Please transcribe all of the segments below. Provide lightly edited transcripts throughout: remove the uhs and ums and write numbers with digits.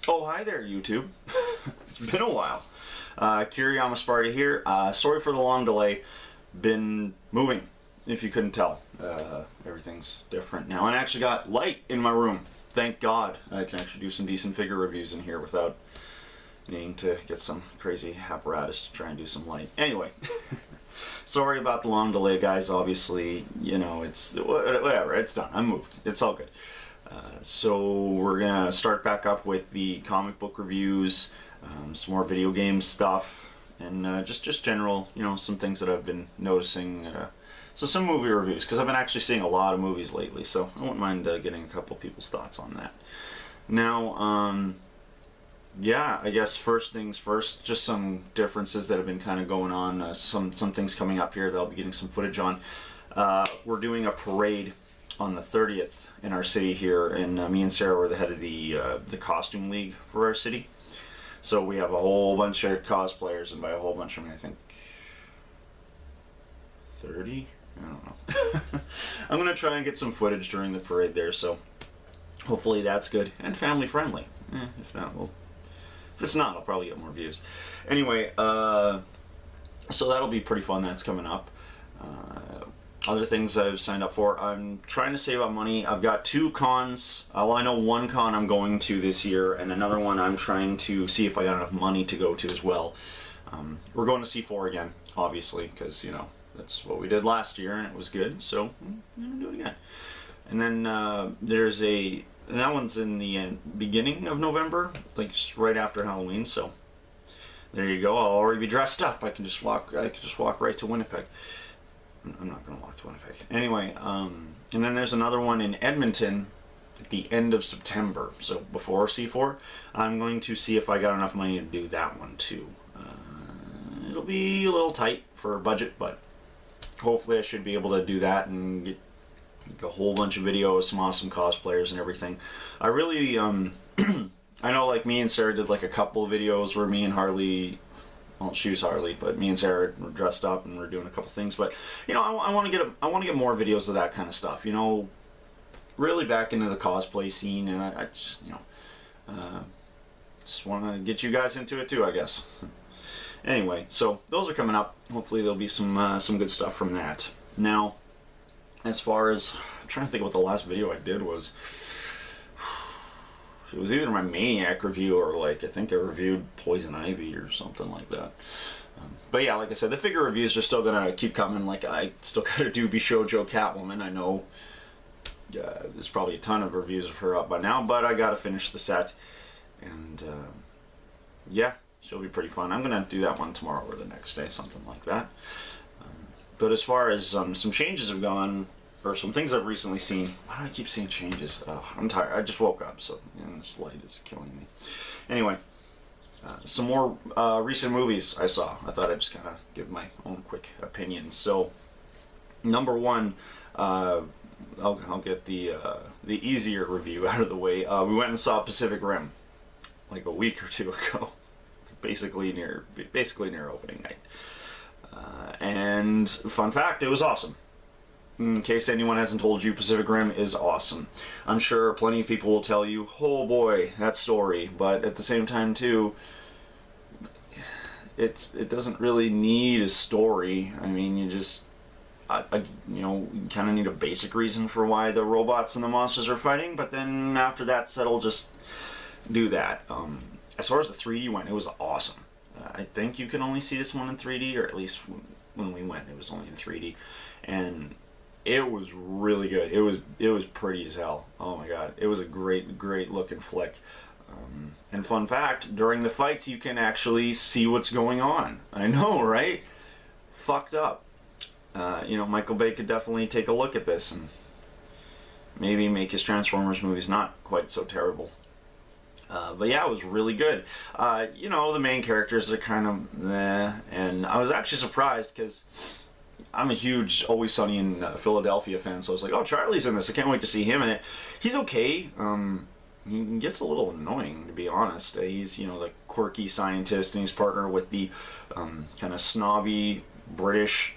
Oh, hi there, YouTube. It's been a while. Kiriyama Sparta here. Sorry for the long delay. Been moving, if you couldn't tell. Everything's different now. And I actually got light in my room. Thank God. I can actually do some decent figure reviews in here without needing to get some crazy apparatus to try and do some light. Anyway, sorry about the long delay, guys. Obviously, you know, it's whatever. It's done. I'm moved. It's all good. So we're gonna start back up with the comic book reviews, some more video game stuff, and just general, you know, some things that I've been noticing. So some movie reviews, because I've been actually seeing a lot of movies lately, so I wouldn't mind getting a couple people's thoughts on that. Now, yeah, I guess first things first, just some differences that have been kind of going on, some things coming up here that I'll be getting some footage on. We're doing a parade on the 30th in our city here, and me and Sarah were the head of the costume league for our city. So we have a whole bunch of cosplayers, and by a whole bunch I mean I think 30? I don't know. I'm gonna try and get some footage during the parade there, so hopefully that's good and family friendly. If not, well, if it's not, I'll probably get more views. Anyway, so that'll be pretty fun. That's coming up. Other things I've signed up for, I'm trying to save up money. I've got two cons. Well, I know one con I'm going to this year, and another one I'm trying to see if I got enough money to go to as well. We're going to C4 again, obviously, because, you know, that's what we did last year, and it was good, so I'm going to do it again. And then there's that one's in the beginning of November, like just right after Halloween, so there you go. I'll already be dressed up. I can just walk right to Winnipeg. I'm not going to walk to Winnipeg. Anyway, and then there's another one in Edmonton at the end of September. So before C4, I'm going to see if I got enough money to do that one too. It'll be a little tight for a budget, but hopefully I should be able to do that and get a whole bunch of videos, some awesome cosplayers and everything. I really, I know like me and Sarah did like a couple of videos where me and Harley, well, she was Harley, but me and Sarah were dressed up and we're doing a couple things. But you know, I want to get more videos of that kind of stuff. You know, really back into the cosplay scene, and I just, you know, just want to get you guys into it too, I guess. Anyway, so those are coming up. Hopefully there'll be some good stuff from that. Now, as far as I'm trying to think what the last video I did was. It was either my Maniac review or like I think I reviewed Poison Ivy or something like that. But yeah, like I said, the figure reviews are still gonna keep coming. Like I still gotta do Bishojo Catwoman. I know there's probably a ton of reviews of her up by now, but I gotta finish the set, and yeah, she'll be pretty fun. I'm gonna do that one tomorrow or the next day, something like that. But as far as some changes have gone, or some things I've recently seen. Why do I keep saying changes? I'm tired. I just woke up, so you know, this light is killing me. Anyway, some more recent movies I saw. I thought I'd just kind of give my own quick opinion. So, number one, I'll get the easier review out of the way. We went and saw Pacific Rim like a week or two ago, basically near opening night. And fun fact, it was awesome. In case anyone hasn't told you, Pacific Rim is awesome. I'm sure plenty of people will tell you, oh boy, that story, but at the same time too, it doesn't really need a story. I mean, you just, you know, you kind of need a basic reason for why the robots and the monsters are fighting, but then after that settle, just do that. As far as the 3D went, it was awesome. I think you can only see this one in 3D, or at least when we went, it was only in 3D, and it was really good. It was pretty as hell. Oh my god, it was a great looking flick. And fun fact, during the fights you can actually see what's going on. I know, right? Fucked up. You know, Michael Bay could definitely take a look at this and maybe make his Transformers movies not quite so terrible. But yeah, it was really good. You know, the main characters are kind of meh, and I was actually surprised because I'm a huge Always Sunny in Philadelphia fan, so I was like, oh, Charlie's in this. I can't wait to see him in it. He's okay. He gets a little annoying, to be honest. He's, you know, the quirky scientist, and he's partnered with the kind of snobby British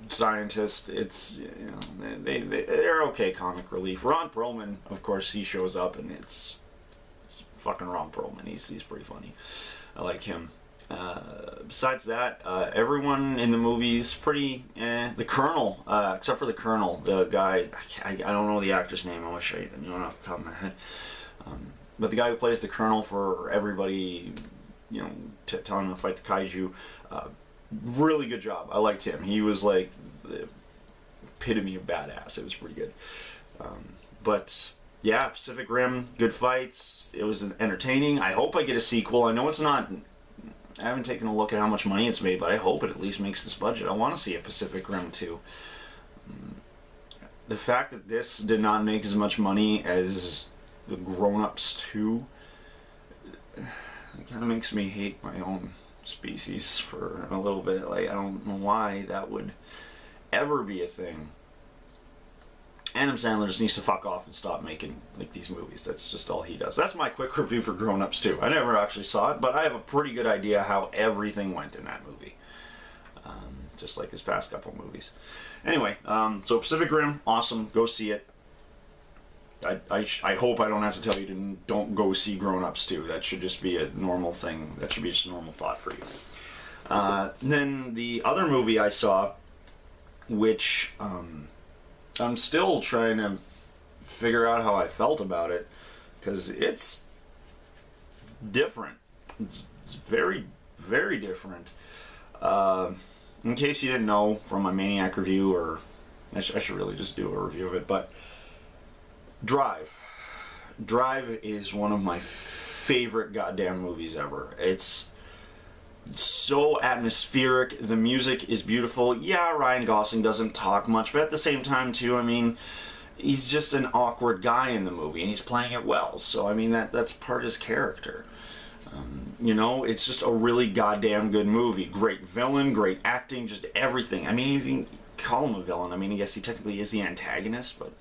scientist. It's, you know, they're okay comic relief. Ron Perlman, of course, he shows up, and it's fucking Ron Perlman. He's pretty funny. I like him. Besides that, everyone in the movie's pretty the Colonel, except for the Colonel, the guy, I don't know the actor's name. I wish I knew it off the top of my head. But the guy who plays the Colonel for everybody, you know, telling him to fight the kaiju, really good job. I liked him. He was like the epitome of badass. It was pretty good. But yeah, Pacific Rim, good fights. It was entertaining. I hope I get a sequel. I know it's not. I haven't taken a look at how much money it's made, but I hope it at least makes this budget. I want to see a Pacific Rim 2. The fact that this did not make as much money as the Grown Ups 2, it kind of makes me hate my own species for a little bit. Like, I don't know why that would ever be a thing. Adam Sandler just needs to fuck off and stop making like these movies. That's just all he does. That's my quick review for Grown Ups 2. I never actually saw it, but I have a pretty good idea how everything went in that movie. Just like his past couple movies. Anyway, so Pacific Rim, awesome. Go see it. I hope I don't have to tell you to don't go see Grown Ups 2. That should just be a normal thing. That should be just a normal thought for you. Then the other movie I saw, which I'm still trying to figure out how I felt about it, because it's different. It's very, very different. In case you didn't know from my Maniac review, or I should really just do a review of it, but Drive. Drive is one of my favorite goddamn movies ever. It's so atmospheric. The music is beautiful. Yeah, Ryan Gosling doesn't talk much, but at the same time too, I mean, he's just an awkward guy in the movie, and he's playing it well. So I mean, that's part of his character. You know, it's just a really goddamn good movie. Great villain, great acting, just everything. I mean, you can call him a villain. I mean, I guess he technically is the antagonist, but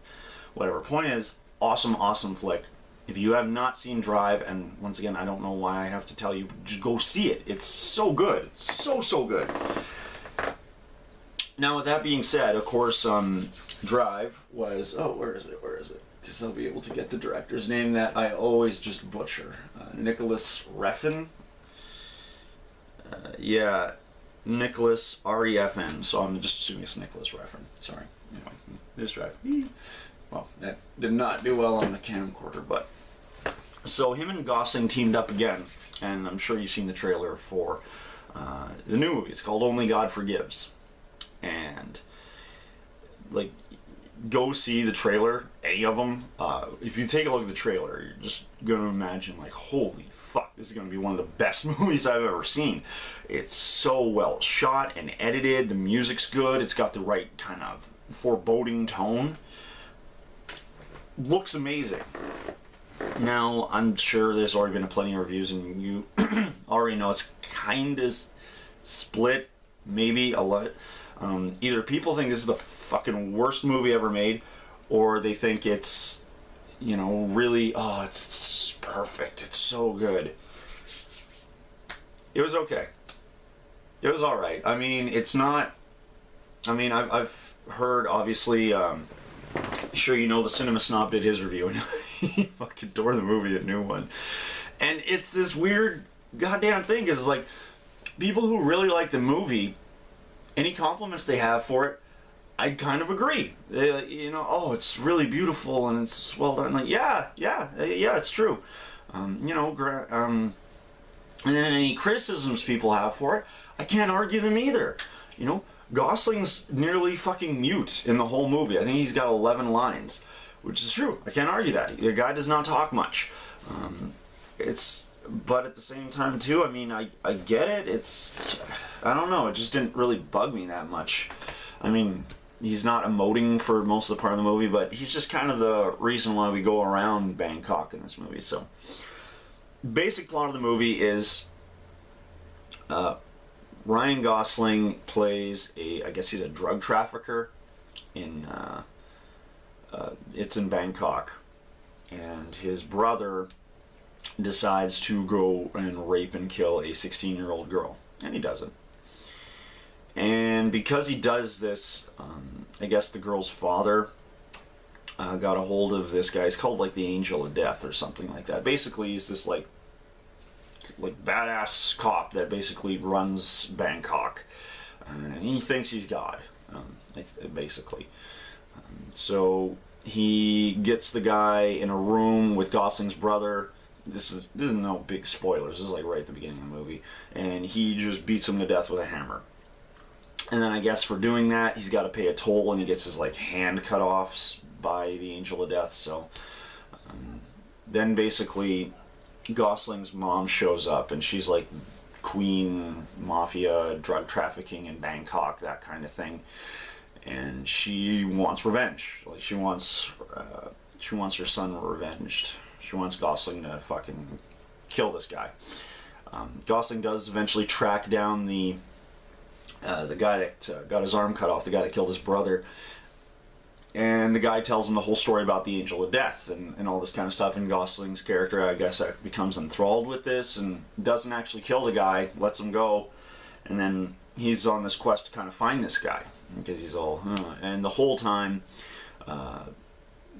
whatever. Point is, awesome, awesome flick. If you have not seen Drive, and once again, I don't know why I have to tell you, just go see it. It's so good. So, so good. Now, with that being said, of course, Drive was... Oh, where is it? Where is it? Because I'll be able to get the director's name that I always just butcher. Nicholas Refn? Yeah, Nicholas, R-E-F-N. So I'm just assuming it's Nicholas Refn. Sorry. Anyway, this Drive. Well, that did not do well on the camcorder, but... So him and Gosling teamed up again, and I'm sure you've seen the trailer for the new movie. It's called Only God Forgives. And, like, go see the trailer, any of them. If you take a look at the trailer, you're just going to imagine, like, holy fuck, this is going to be one of the best movies I've ever seen. It's so well shot and edited, the music's good, it's got the right kind of foreboding tone. Looks amazing. Now, I'm sure there's already been plenty of reviews, and you already know it's kind of split, maybe a lot. Either people think this is the fucking worst movie ever made, or they think it's, you know, really, oh, it's perfect, it's so good. It was okay. It was alright. I mean, it's not, I mean, I've heard, obviously, sure you know the Cinema Snob did his review, and he fucking tore the movie a new one. And it's this weird goddamn thing, because, like, people who really like the movie, any compliments they have for it, I'd kind of agree. You know, oh, it's really beautiful and it's well done. Like, yeah, it's true. You know, and then any criticisms people have for it, I can't argue them either. You know, Gosling's nearly fucking mute in the whole movie. I think he's got 11 lines, which is true. I can't argue that. The guy does not talk much. But at the same time, too, I mean, I get it. It's, I don't know, it just didn't really bug me that much. I mean, he's not emoting for most of the part of the movie, but he's just kind of the reason why we go around Bangkok in this movie. So, basic plot of the movie is Ryan Gosling plays I guess he's a drug trafficker in, it's in Bangkok. And his brother decides to go and rape and kill a 16-year-old girl. And he doesn't. And because he does this, I guess the girl's father got a hold of this guy. He's called like the Angel of Death or something like that. Basically, he's this like badass cop that basically runs Bangkok, and he thinks he's God, basically. So he gets the guy in a room with Gosling's brother. This is no big spoilers. This is like right at the beginning of the movie, and he just beats him to death with a hammer. And then I guess for doing that, he's got to pay a toll, and he gets his like hand cut off by the Angel of Death. So then basically Gosling's mom shows up, and she's like queen mafia, drug trafficking in Bangkok, that kind of thing. And she wants revenge. Like she wants her son revenged. She wants Gosling to fucking kill this guy. Gosling does eventually track down the guy that got his arm cut off, the guy that killed his brother. And the guy tells him the whole story about the Angel of Death and all this kind of stuff. And Gosling's character, I guess, becomes enthralled with this and doesn't actually kill the guy, lets him go. And then he's on this quest to kind of find this guy because he's all... And the whole time,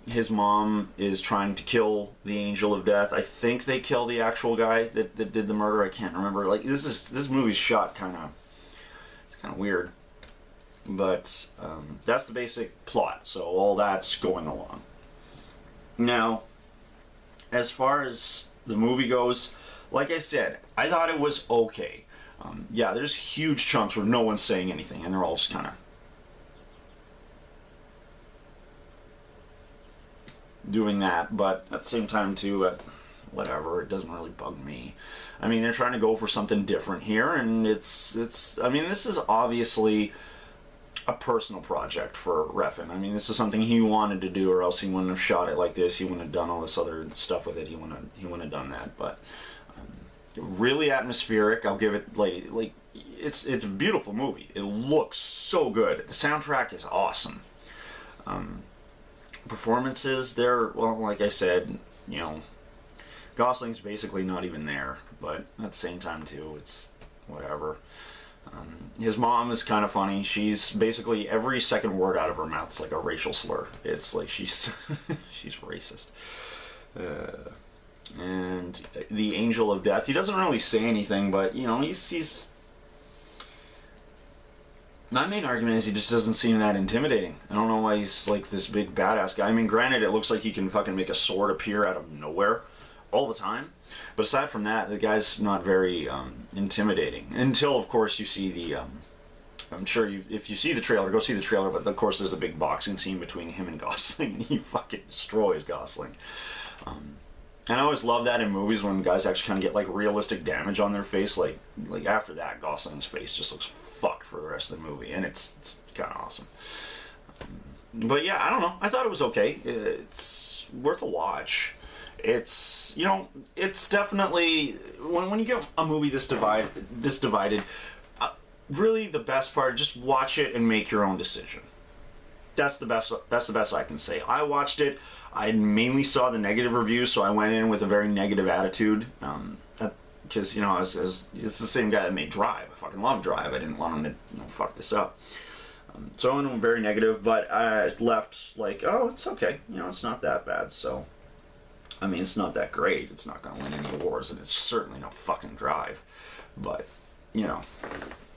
his mom is trying to kill the Angel of Death. I think they kill the actual guy that did the murder. I can't remember. Like this movie's shot kind of weird. But that's the basic plot, so all that's going along. Now, as far as the movie goes, like I said, I thought it was okay. Yeah, there's huge chunks where no one's saying anything, and they're all just kind of doing that, but at the same time, too, whatever, it doesn't really bug me. I mean, they're trying to go for something different here, and it's I mean, this is obviously a personal project for Refn. I mean, this is something he wanted to do, or else he wouldn't have shot it like this. He wouldn't have done all this other stuff with it. He wouldn't have done that. But really atmospheric. I'll give it like it's a beautiful movie. It looks so good. The soundtrack is awesome. Performances, they're, well, like I said, you know, Gosling's basically not even there. But at the same time, too, it's whatever. His mom is kind of funny. She's basically every second word out of her mouth is like a racial slur. It's like she's she's racist. And the Angel of Death, he doesn't really say anything, but you know, he's my main argument is he just doesn't seem that intimidating. I don't know why he's like this big badass guy. I mean, granted, it looks like he can fucking make a sword appear out of nowhere all the time. But aside from that, the guy's not very intimidating. Until, of course, you see the... I'm sure if you see the trailer, go see the trailer, but of course there's a big boxing scene between him and Gosling, and he fucking destroys Gosling. And I always love that in movies when guys actually kind of get like realistic damage on their face. Like after that, Gosling's face just looks fucked for the rest of the movie, and it's kind of awesome. But yeah, I don't know. I thought it was okay. It's worth a watch. It's, you know, it's definitely, when you get a movie this divided, really the best part, just watch it and make your own decision. That's the best I can say. I watched it. I mainly saw the negative reviews, so I went in with a very negative attitude. Because, you know, it's the same guy that made Drive. I fucking love Drive. I didn't want him to, you know, fuck this up. So I went in very negative, but I left like, oh, it's okay. You know, it's not that bad, so... I mean, it's not that great. It's not going to win any awards, and it's certainly no fucking Drive. But, you know,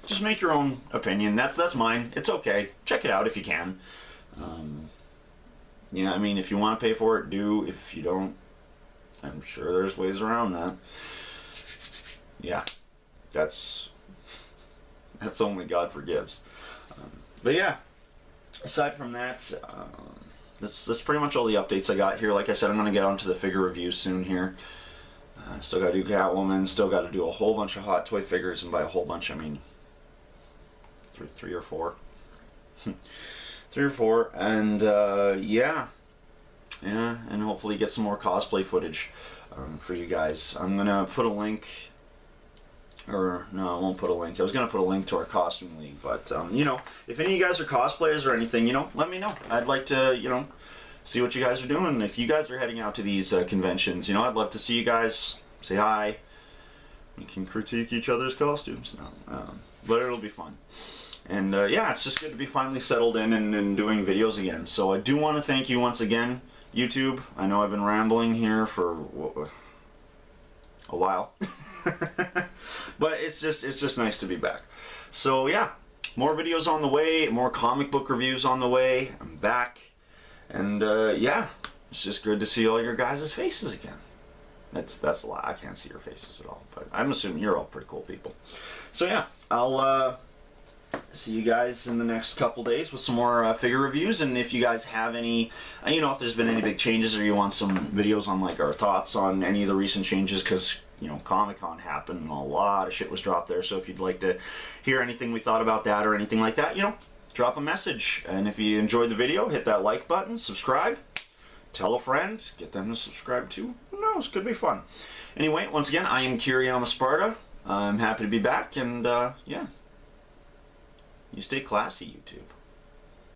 just make your own opinion. That's mine. It's okay. Check it out if you can. You know, I mean, if you want to pay for it, do. If you don't, I'm sure there's ways around that. Yeah, that's only God forgives. But yeah, aside from that, that's pretty much all the updates I got here. Like I said, I'm going to get onto the figure review soon here. Still got to do Catwoman, still got to do a whole bunch of Hot Toy figures, and by a whole bunch I mean three or four. 3 or 4, and yeah, and hopefully get some more cosplay footage for you guys. I'm going to put a link, or no, I won't put a link. I was going to put a link to our costume league, but, you know, if any of you guys are cosplayers or anything, you know, let me know. I'd like to, you know, see what you guys are doing. If you guys are heading out to these conventions, you know, I'd love to see you guys, say hi. We can critique each other's costumes. But it'll be fun. And yeah, it's just good to be finally settled in and doing videos again. So I do want to thank you once again, YouTube. I know I've been rambling here for a while, but it's just nice to be back. So yeah, more videos on the way, more comic book reviews on the way. I'm back, and yeah, it's just good to see all your guys' faces again. That's a lot. I can't see your faces at all, but I'm assuming you're all pretty cool people. So yeah, I'll see you guys in the next couple days with some more figure reviews. And if you guys have any, you know, if there's been any big changes, or you want some videos on like our thoughts on any of the recent changes, because you know, Comic-Con happened and a lot of shit was dropped there. So if you'd like to hear anything we thought about that or anything like that, you know, drop a message. And if you enjoyed the video, hit that like button, subscribe, tell a friend, get them to subscribe too. Who knows? Could be fun. Anyway, once again, I am Kiriyama Sparta. I'm happy to be back, and yeah, you stay classy, YouTube.